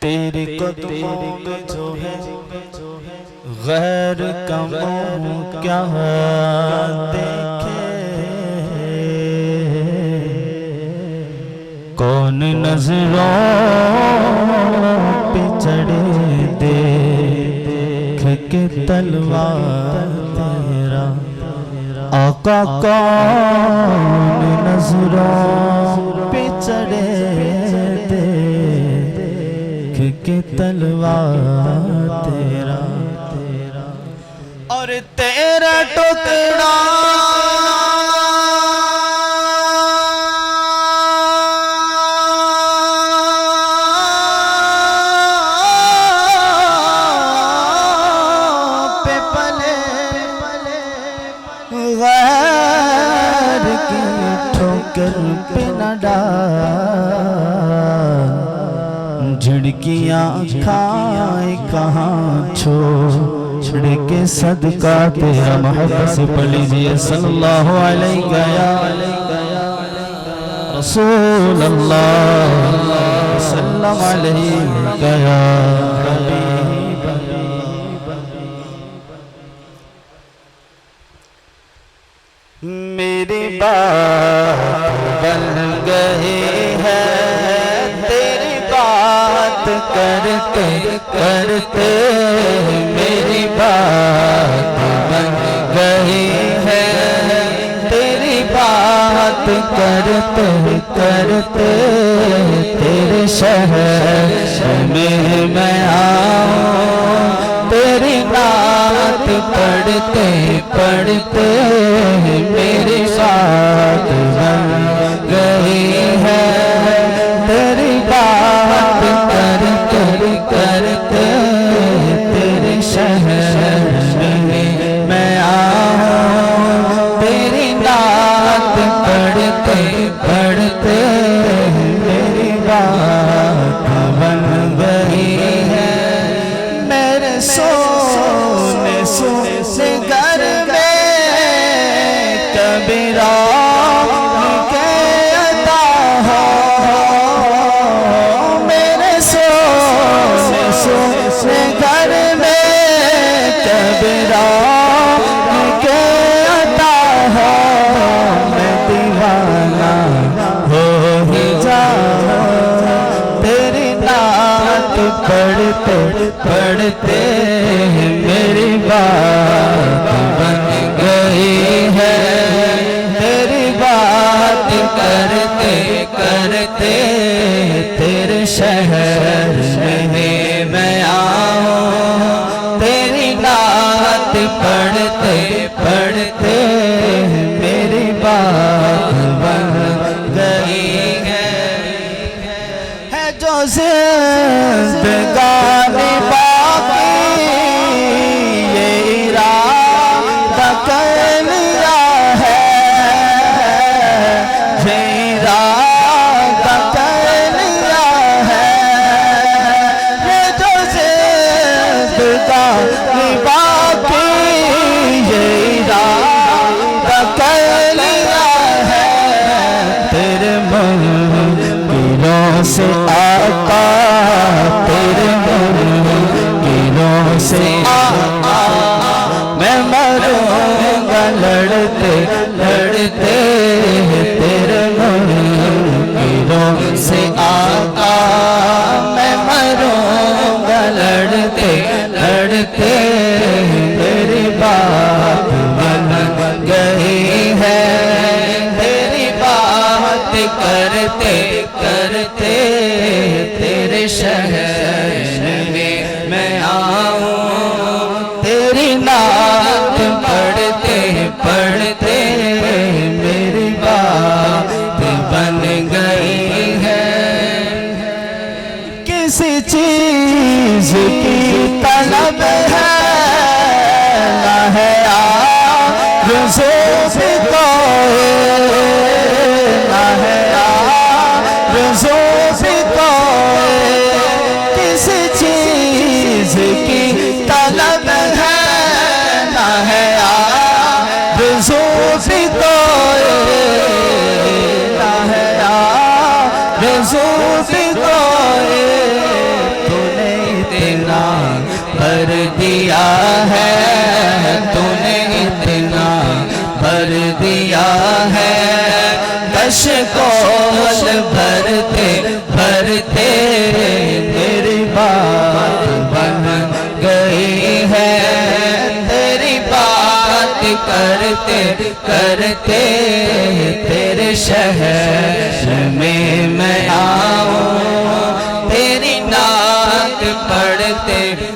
तेरे कदमों में जो है गैर का मुँह क्या देखे, कौन नजरों पे चढ़े देख के तलवार तेरा। आका कौन नजरों पे चढ़े देख के तलवार तेरा। और तेरा टुकड़ा पे पले गैर की ठोकर पे न डाल, झिड़कियाँ खाए कहाँ छोड़ के सदका तेरा। मोहब्बत से पढ़ लीजिए सल्लल्लाहु अलैहि रसूल अल्लाह सल्लम अलैहि या हबीब। मेरी बात बन गई है तेरी बात करते करते, मेरी बात बन गई है तेरी बात करते करते। तेरे शहर में मैं आऊं तेरी नात पढ़ते पढ़ते, मेरी बात बन गई है तेरी बात करते करते। तेरे शहर में मैं आऊं तेरी नात पढ़ते पढ़ते, मेरी बात बन गई है। मेरे सोने सोने घर में कभी राम के अता हो, मेरे सोने सोने घर में कभी राम के अता हो। मैं दीवाना हो ही जाऊं तेरी नात पढ़ते पढ़ते, मेरी बात बन गई है तेरी बात करते करते। तेरे शहर में मैं आऊं तेरी नात पढ़ते पढ़ते, मेरी बात बन गई है जो जिंदगानी बाकी ये इरादा कर लिया है, ये इरादा कर लिया है। ये जो जिंदगानी बाकी ये इरादा कर लिया है, तेरे मुनकिरों से आका तेरे मुनकिरों से आका मैं मरूंगा लड़ते लड़ते। तेरे मुनकिरों से आका मैं मरूंगा लड़ते लड़ते, मेरी बात बन गई है तेरी बात करते करते। तेरे शहर में मैं आऊं तेरी नात पढ़ते पढ़ते, मेरी बात बन गई है। किसी चीज की तलब है ना है आरज़ू भी कोई, ना है आरज़ू भी कोई। किसी चीज की तलब है ना है आरज़ू भी कोई, ना है आरज़ू भी कोई। तो भर दिया है, तूने इतना भर दिया है। कशकोल भरते भरते मेरी बात बन गई है। तेरी बात करते करते तेरे शहर में मैं आऊं। तेरी नात पढ़ते